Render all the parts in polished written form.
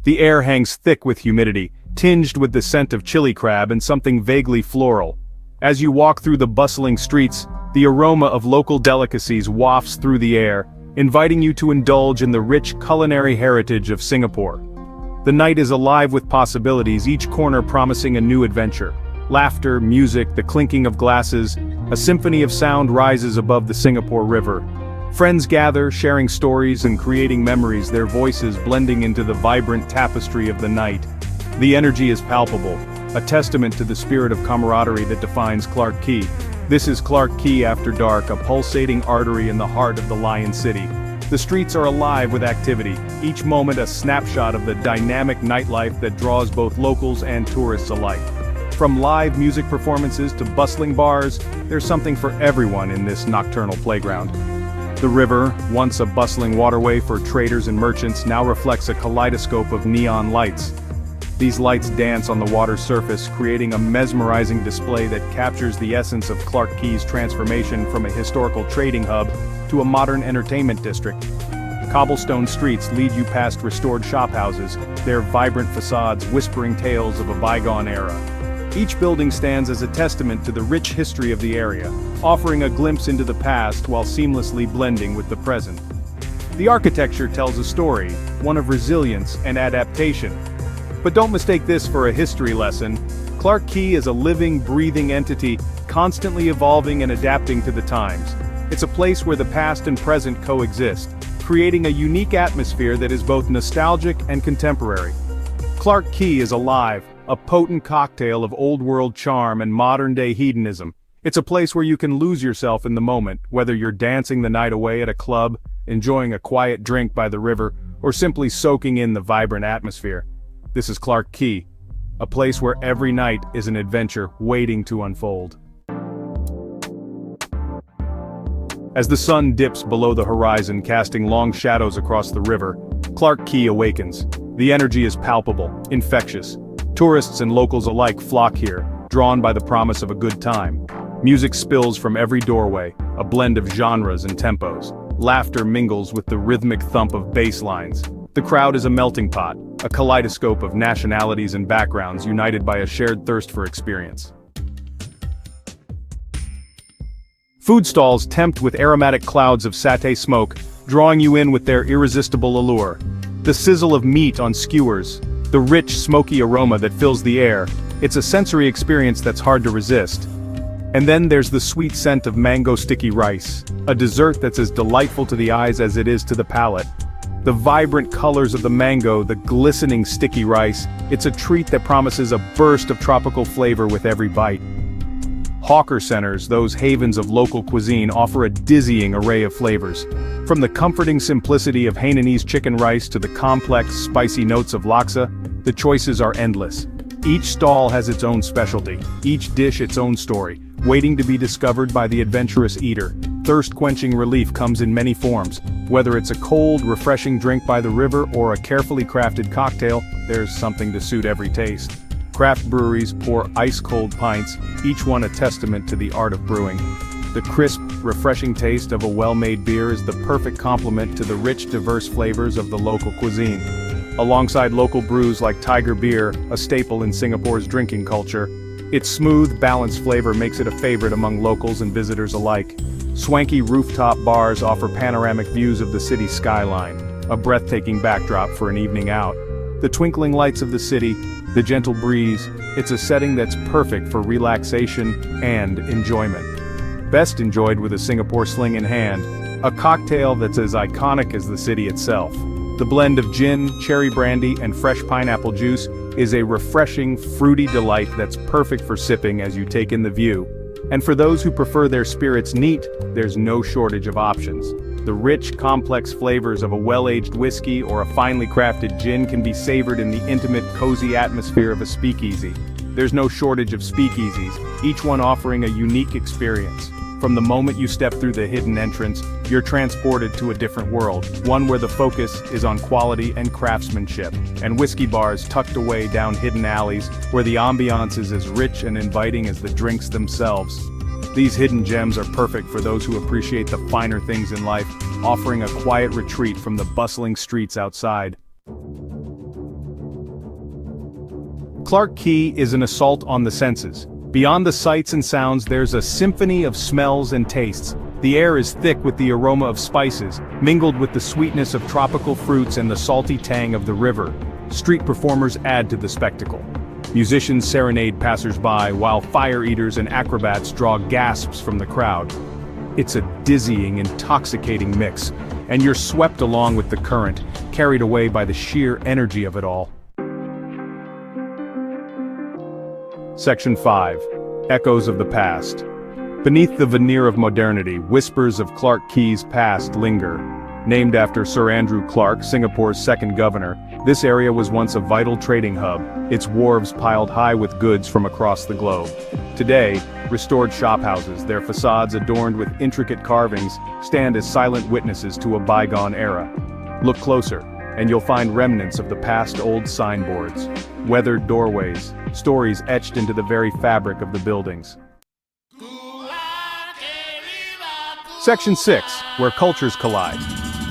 The air hangs thick with humidity, tinged with the scent of chili crab and something vaguely floral. As you walk through the bustling streets, the aroma of local delicacies wafts through the air, inviting you to indulge in the rich culinary heritage of Singapore. The night is alive with possibilities, each corner promising a new adventure. Laughter, music, the clinking of glasses, a symphony of sound rises above the Singapore River. Friends gather, sharing stories and creating memories, their voices blending into the vibrant tapestry of the night. The energy is palpable, a testament to the spirit of camaraderie that defines Clarke Quay. This is Clarke Quay after dark, a pulsating artery in the heart of the Lion City. The streets are alive with activity, each moment a snapshot of the dynamic nightlife that draws both locals and tourists alike. From live music performances to bustling bars, there's something for everyone in this nocturnal playground. The river, once a bustling waterway for traders and merchants, now reflects a kaleidoscope of neon lights. These lights dance on the water's surface, creating a mesmerizing display that captures the essence of Clarke Quay's transformation from a historical trading hub to a modern entertainment district. Cobblestone streets lead you past restored shophouses, their vibrant facades whispering tales of a bygone era. Each building stands as a testament to the rich history of the area, offering a glimpse into the past while seamlessly blending with the present. The architecture tells a story, one of resilience and adaptation. But don't mistake this for a history lesson. Clarke Quay is a living, breathing entity, constantly evolving and adapting to the times. It's a place where the past and present coexist, creating a unique atmosphere that is both nostalgic and contemporary. Clarke Quay is alive, a potent cocktail of old-world charm and modern-day hedonism. It's a place where you can lose yourself in the moment, whether you're dancing the night away at a club, enjoying a quiet drink by the river, or simply soaking in the vibrant atmosphere. This is Clarke Quay, a place where every night is an adventure waiting to unfold. As the sun dips below the horizon, casting long shadows across the river, Clarke Quay awakens. The energy is palpable, infectious. Tourists and locals alike flock here, drawn by the promise of a good time. Music spills from every doorway, a blend of genres and tempos. Laughter mingles with the rhythmic thump of bass lines. The crowd is a melting pot, a kaleidoscope of nationalities and backgrounds united by a shared thirst for experience. Food stalls tempt with aromatic clouds of satay smoke, drawing you in with their irresistible allure. The sizzle of meat on skewers, the rich, smoky aroma that fills the air, it's a sensory experience that's hard to resist. And then there's the sweet scent of mango sticky rice, a dessert that's as delightful to the eyes as it is to the palate. The vibrant colors of the mango, the glistening sticky rice, it's a treat that promises a burst of tropical flavor with every bite. Hawker centers, those havens of local cuisine, offer a dizzying array of flavors. From the comforting simplicity of Hainanese chicken rice to the complex, spicy notes of laksa, the choices are endless. Each stall has its own specialty, each dish its own story, waiting to be discovered by the adventurous eater. Thirst-quenching relief comes in many forms. Whether it's a cold, refreshing drink by the river or a carefully crafted cocktail, there's something to suit every taste. Craft breweries pour ice-cold pints, each one a testament to the art of brewing. The crisp, refreshing taste of a well-made beer is the perfect complement to the rich, diverse flavors of the local cuisine. Alongside local brews like Tiger Beer, a staple in Singapore's drinking culture, its smooth, balanced flavor makes it a favorite among locals and visitors alike. Swanky rooftop bars offer panoramic views of the city's skyline, a breathtaking backdrop for an evening out. The twinkling lights of the city, the gentle breeze, it's a setting that's perfect for relaxation and enjoyment. Best enjoyed with a Singapore sling in hand, a cocktail that's as iconic as the city itself. The blend of gin, cherry brandy, and fresh pineapple juice is a refreshing, fruity delight that's perfect for sipping as you take in the view. And for those who prefer their spirits neat, there's no shortage of options. The rich, complex flavors of a well-aged whiskey or a finely crafted gin can be savored in the intimate, cozy atmosphere of a speakeasy. There's no shortage of speakeasies, each one offering a unique experience. From the moment you step through the hidden entrance, you're transported to a different world, one where the focus is on quality and craftsmanship, and whiskey bars tucked away down hidden alleys where the ambiance is as rich and inviting as the drinks themselves. These hidden gems are perfect for those who appreciate the finer things in life, offering a quiet retreat from the bustling streets outside. Clarke Quay is an assault on the senses. Beyond the sights and sounds, there's a symphony of smells and tastes. The air is thick with the aroma of spices, mingled with the sweetness of tropical fruits and the salty tang of the river. Street performers add to the spectacle. Musicians serenade passers-by, while fire eaters and acrobats draw gasps from the crowd. It's a dizzying, intoxicating mix, and you're swept along with the current, carried away by the sheer energy of it all. Section 5. Echoes of the Past. Beneath the veneer of modernity, whispers of Clarke Quay's past linger. Named after Sir Andrew Clarke, Singapore's second governor, this area was once a vital trading hub, its wharves piled high with goods from across the globe. Today, restored shophouses, their facades adorned with intricate carvings, stand as silent witnesses to a bygone era. Look closer, and you'll find remnants of the past old signboards, weathered doorways, stories etched into the very fabric of the buildings. Section 6, where cultures collide.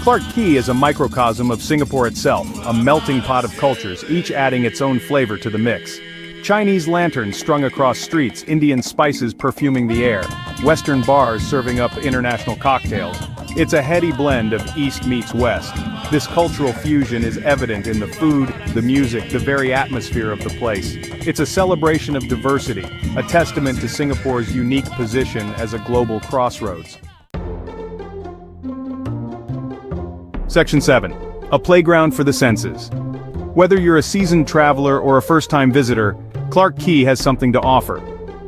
Clarke Quay is a microcosm of Singapore itself, a melting pot of cultures, each adding its own flavor to the mix. Chinese lanterns strung across streets, Indian spices perfuming the air, Western bars serving up international cocktails. It's a heady blend of East meets West. This cultural fusion is evident in the food, the music, the very atmosphere of the place. It's a celebration of diversity, a testament to Singapore's unique position as a global crossroads. Section 7. A playground for the senses. Whether you're a seasoned traveler or a first-time visitor, Clarke Quay has something to offer.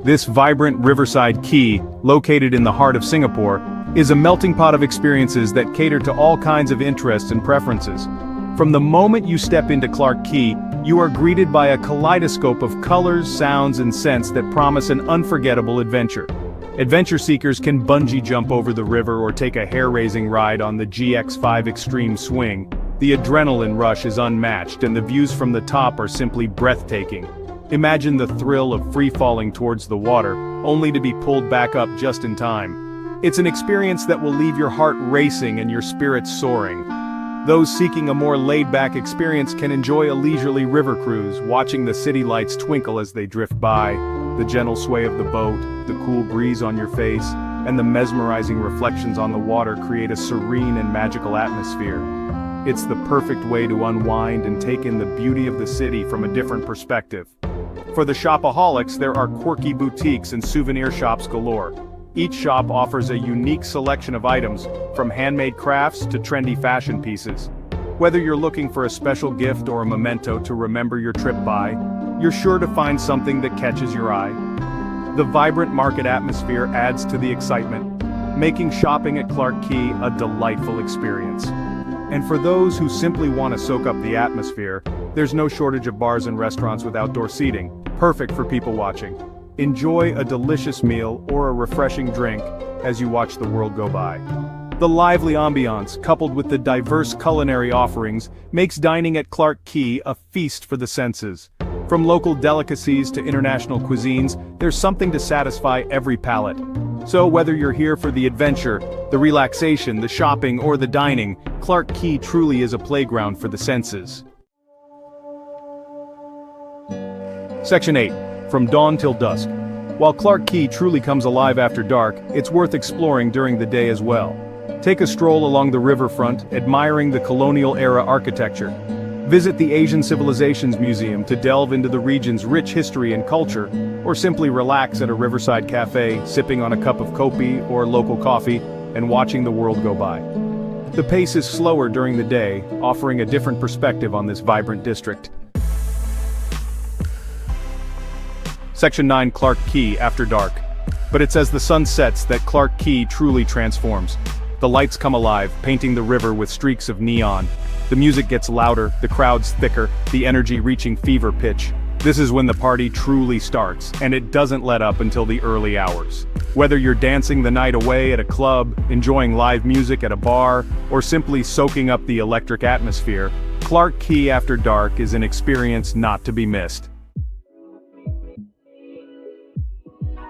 This vibrant riverside quay, located in the heart of Singapore, is a melting pot of experiences that cater to all kinds of interests and preferences. From the moment you step into Clarke Quay, you are greeted by a kaleidoscope of colors, sounds, and scents that promise an unforgettable adventure. Adventure seekers can bungee jump over the river or take a hair-raising ride on the GX5 Extreme Swing. The adrenaline rush is unmatched, and the views from the top are simply breathtaking. Imagine the thrill of free-falling towards the water, only to be pulled back up just in time. It's an experience that will leave your heart racing and your spirits soaring. Those seeking a more laid-back experience can enjoy a leisurely river cruise, watching the city lights twinkle as they drift by, the gentle sway of the boat, the cool breeze on your face, and the mesmerizing reflections on the water create a serene and magical atmosphere. It's the perfect way to unwind and take in the beauty of the city from a different perspective. For the shopaholics, there are quirky boutiques and souvenir shops galore. Each shop offers a unique selection of items, from handmade crafts to trendy fashion pieces. Whether you're looking for a special gift or a memento to remember your trip by, you're sure to find something that catches your eye. The vibrant market atmosphere adds to the excitement, making shopping at Clarke Quay a delightful experience. And for those who simply want to soak up the atmosphere, there's no shortage of bars and restaurants with outdoor seating, perfect for people watching. Enjoy a delicious meal or a refreshing drink as you watch the world go by. The lively ambiance, coupled with the diverse culinary offerings, makes dining at Clarke Quay a feast for the senses. From local delicacies to international cuisines, there's something to satisfy every palate. So whether you're here for the adventure, the relaxation, the shopping, or the dining, Clarke Quay truly is a playground for the senses. Section 8. From dawn till dusk. While Clarke Quay truly comes alive after dark, it's worth exploring during the day as well. Take a stroll along the riverfront, admiring the colonial-era architecture. Visit the Asian Civilizations Museum to delve into the region's rich history and culture, or simply relax at a riverside cafe, sipping on a cup of kopi or local coffee, and watching the world go by. The pace is slower during the day, offering a different perspective on this vibrant district. Section 9. Clarke Quay after dark. But it's as the sun sets that Clarke Quay truly transforms. The lights come alive, painting the river with streaks of neon. The music gets louder, the crowds thicker, the energy reaching fever pitch. This is when the party truly starts, and it doesn't let up until the early hours. Whether you're dancing the night away at a club, enjoying live music at a bar, or simply soaking up the electric atmosphere, Clarke Quay after dark is an experience not to be missed.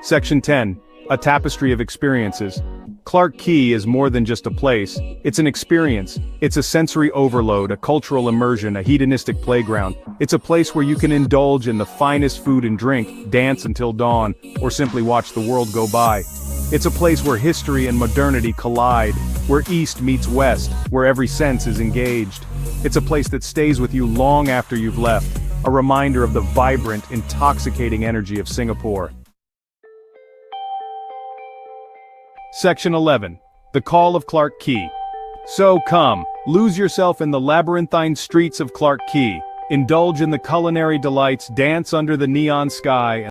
Section 10. A tapestry of experiences. Clarke Quay is more than just a place, it's an experience. It's a sensory overload, a cultural immersion, a hedonistic playground. It's a place where you can indulge in the finest food and drink, dance until dawn, or simply watch the world go by. It's a place where history and modernity collide, where East meets West, where every sense is engaged. It's a place that stays with you long after you've left, a reminder of the vibrant, intoxicating energy of Singapore. Section 11. The Call of Clarke Quay. So come, lose yourself in the labyrinthine streets of Clarke Quay, indulge in the culinary delights, dance under the neon sky,